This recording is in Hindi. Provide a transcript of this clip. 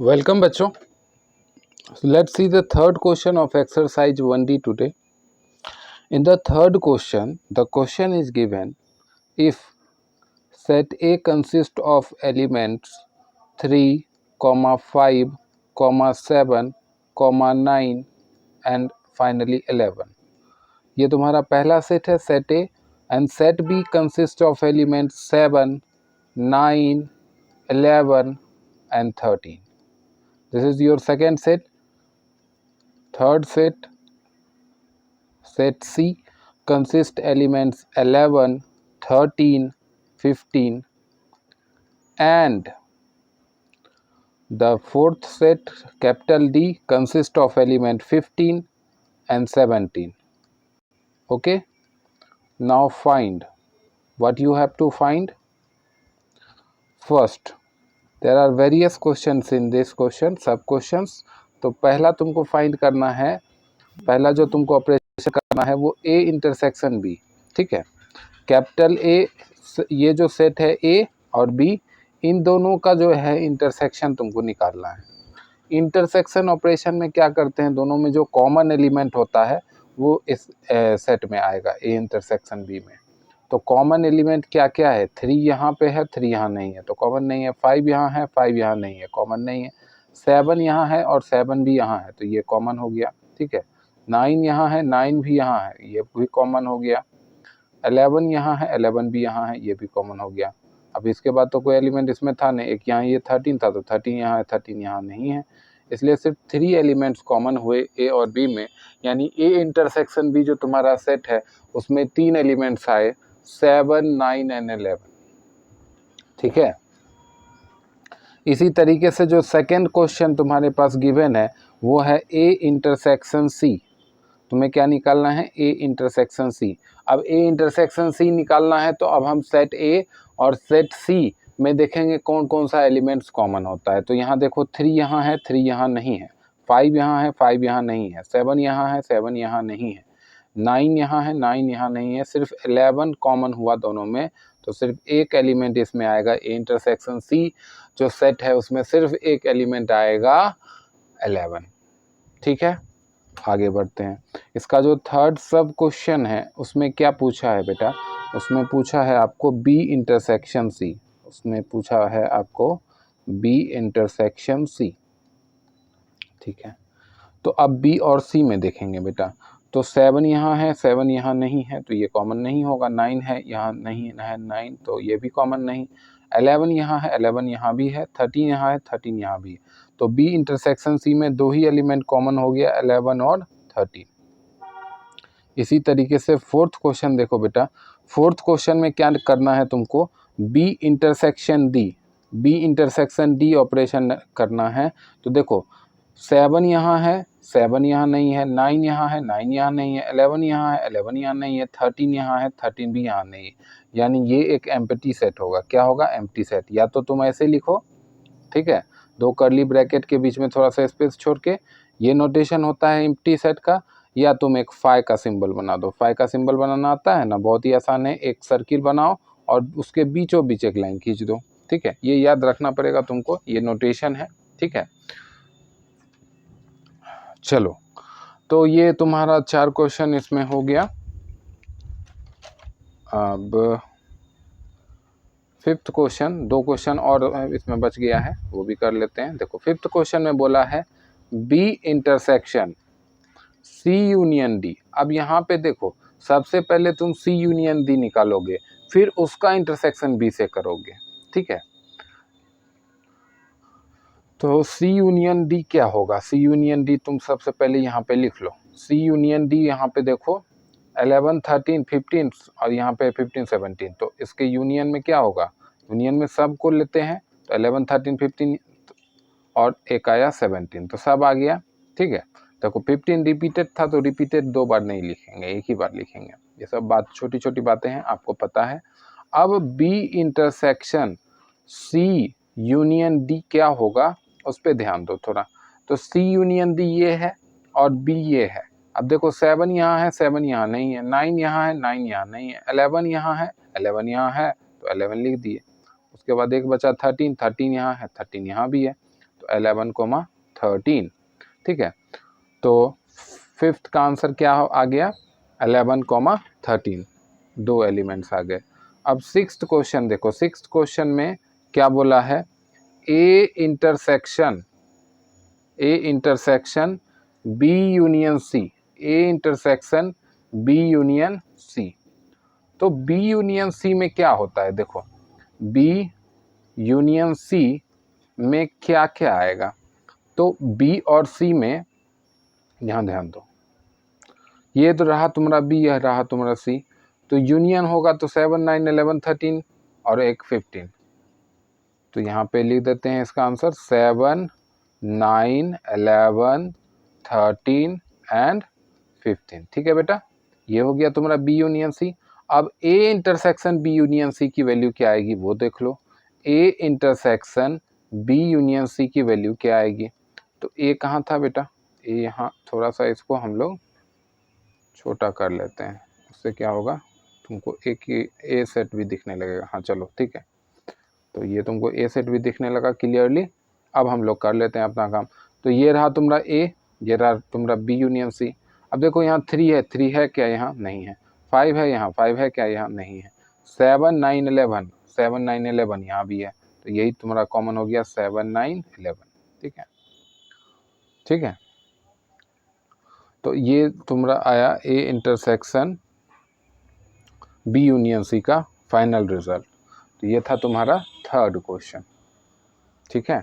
Welcome बच्चों. Let's see the third question of exercise 1D today. In the third question, the question is given if set A consists of elements 3, 5, 7, 9 and finally 11. ये तुम्हारा पहला सेट है set A and set B consists of elements 7, 9, 11 and 13. This is your second set. Third set C consists elements 11, 13, 15 and the fourth set capital D consists of element 15 and 17. Okay, now find what you have to find. First, there are various questions in this question, sub questions. तो पहला तुमको फाइंड करना है, पहला जो तुमको ऑपरेशन करना है वो A इंटरसेक्शन B. ठीक है, कैपिटल ए, ये जो सेट है ए और बी, इन दोनों का जो है इंटरसेक्शन तुमको निकालना है. इंटरसेक्शन ऑपरेशन में क्या करते हैं, दोनों में जो कॉमन एलिमेंट होता है वो इस सेट में आएगा ए इंटरसेक्शन बी में. तो कॉमन एलिमेंट क्या क्या है, 3 यहाँ पे है, 3 यहाँ नहीं है तो कॉमन नहीं है. 5 यहाँ है, 5 यहाँ नहीं है, कॉमन नहीं है. 7 यहाँ है और 7 भी यहाँ है तो ये कॉमन हो गया. ठीक है, 9 यहाँ है, 9 भी यहाँ है, ये भी कॉमन हो गया. 11 यहाँ है, 11 भी यहाँ है, ये भी कॉमन हो गया. अब इसके बाद तो कोई एलिमेंट इसमें था नहीं. एक यहाँ ये 13 था तो 13 यहाँ है, 13 यहाँ नहीं है. इसलिए सिर्फ 3 एलिमेंट्स कॉमन हुए ए और बी में. यानी ए इंटरसेक्शन बी जो तुम्हारा सेट है उसमें 3 एलिमेंट्स आए, 7, 9 एंड 11. ठीक है, इसी तरीके से जो सेकेंड क्वेश्चन तुम्हारे पास गिवन है वो है ए इंटरसेक्शन सी. तुम्हें क्या निकालना है, ए इंटरसेक्शन सी. अब ए इंटरसेक्शन सी निकालना है तो अब हम सेट ए और सेट सी में देखेंगे कौन कौन सा एलिमेंट्स कॉमन होता है. तो यहाँ देखो 3 यहाँ है, 3 यहाँ नहीं है. 5 यहाँ है, 5 यहाँ नहीं है. 7 यहाँ है, 7 यहाँ नहीं है. 9 यहाँ है, 9 यहाँ नहीं है. सिर्फ 11 कॉमन हुआ दोनों में तो सिर्फ एक एलिमेंट इसमें आएगा. ए इंटरसेक्शन सी जो सेट है उसमें सिर्फ एक एलिमेंट आएगा 11. ठीक है, आगे बढ़ते हैं. इसका जो थर्ड सब क्वेश्चन है उसमें क्या पूछा है बेटा, उसमें पूछा है आपको बी इंटरसेक्शन सी. उसमें पूछा है आपको बी इंटरसेक्शन सी. ठीक है, तो अब बी और सी में देखेंगे बेटा. तो 7 यहाँ है, 7 यहाँ नहीं है तो ये कॉमन नहीं होगा. 9 है, यहाँ नहीं है 9 तो ये भी कॉमन नहीं. 11 यहाँ है, 11 यहाँ भी है. 13 यहाँ है, 13 यहाँ भी है. तो बी इंटरसेक्शन सी में 2 ही एलिमेंट कॉमन हो गया, 11 और 13. इसी तरीके से फोर्थ क्वेश्चन देखो बेटा. फोर्थ क्वेश्चन में क्या करना है तुमको, B intersection D. B intersection D operation करना है. तो देखो 7 यहाँ है, 7 यहाँ नहीं है. 9 यहाँ है, 9 यहाँ नहीं है. 11 यहाँ है, 11 यहाँ नहीं है. 13 यहाँ है, 13 भी यहाँ नहीं है. यानी ये एक एम्प्टी सेट होगा. क्या होगा, एम्प्टी सेट. या तो तुम ऐसे लिखो, ठीक है, 2 कर्ली ब्रैकेट के बीच में थोड़ा सा स्पेस छोड़ के, ये नोटेशन होता है एम्प्टी सेट का. या तुम एक फाई का सिंबल बना दो. फाई का सिंबल बनाना आता है ना, बहुत ही आसान है. एक सर्किल बनाओ और उसके बीचों बीच एक लाइन खींच दो. ठीक है, ये याद रखना पड़ेगा तुमको, ये नोटेशन है. ठीक है, चलो तो ये तुम्हारा 4 क्वेश्चन इसमें हो गया. अब फिफ्थ क्वेश्चन, 2 क्वेश्चन और इसमें बच गया है, वो भी कर लेते हैं. देखो फिफ्थ क्वेश्चन में बोला है B intersection C union D. अब यहाँ पे देखो सबसे पहले तुम सी यूनियन डी निकालोगे, फिर उसका इंटरसेक्शन बी से करोगे. ठीक है, तो सी यूनियन डी क्या होगा. सी यूनियन डी तुम सबसे पहले यहाँ पे लिख लो. सी यूनियन डी यहाँ पे देखो 11, 13, 15 और यहाँ पे 15, 17. तो इसके यूनियन में क्या होगा, यूनियन में सब को लेते हैं तो 11, 13, 15 और एक आया 17 तो सब आ गया. ठीक है, देखो 15 रिपीटेड था तो रिपीटेड 2 बार नहीं लिखेंगे, एक ही बार लिखेंगे. ये सब बात छोटी छोटी बातें हैं, आपको पता है. अब B intersection C union D क्या होगा उस पर ध्यान दो थोड़ा. तो सी यूनियन डी ये है और बी ये है. अब देखो 7 यहाँ है, 7 यहाँ नहीं है. 9 यहाँ है, 9 यहाँ नहीं है. 11 यहाँ है, 11 यहाँ है तो 11 लिख दिए. उसके बाद एक बचा 13, 13 यहाँ है, 13 यहाँ भी है. तो 11,13, ठीक है। तो फिफ्थ का आंसर क्या आ गया, 11,13, 2 एलिमेंट्स आ गए। अब सिक्स्थ क्वेश्चन देखो, सिक्स्थ क्वेश्चन में क्या बोला है, A intersection B union C, A intersection B union C. तो बी यूनियन सी में क्या होता है, देखो बी यूनियन सी में क्या क्या आएगा। तो बी और सी में, यहाँ ध्यान दो, ये तो रहा तुम्हारा बी, यह रहा तुम्हारा सी, तो यूनियन होगा तो 7, 9, 11, 13 और एक 15। तो यहाँ पे लिख देते हैं इसका आंसर 7, 9, 11, 13 एंड 15, ठीक है बेटा। ये हो गया तुम्हारा बी यूनियन सी। अब A intersection B union C की वैल्यू क्या आएगी वो देख लो। A intersection B union C की वैल्यू क्या आएगी, तो ए कहाँ था बेटा, ए यहाँ, थोड़ा सा इसको हम लोग छोटा कर लेते हैं, उससे क्या होगा तुमको एक ही ए सेट भी दिखने लगेगा। हाँ चलो ठीक है, तो ये तुमको ए सेट भी दिखने लगा क्लियरली। अब हम लोग कर लेते हैं अपना काम। तो ये रहा तुम्हारा ए, ये रहा तुम्हारा बी यूनियन सी। अब देखो यहाँ 3 है, 3 है क्या, यहाँ नहीं है। 5 है, यहाँ 5 है क्या, यहाँ नहीं है। 7, 9, 11, 7, 9, 11 यहाँ भी है, तो यही तुम्हारा कॉमन हो गया 7, 9, 11, ठीक है, ठीक है। तो ये तुम्हारा आया A intersection B union C का फाइनल रिजल्ट। तो ये था तुम्हारा थर्ड क्वेश्चन, ठीक है।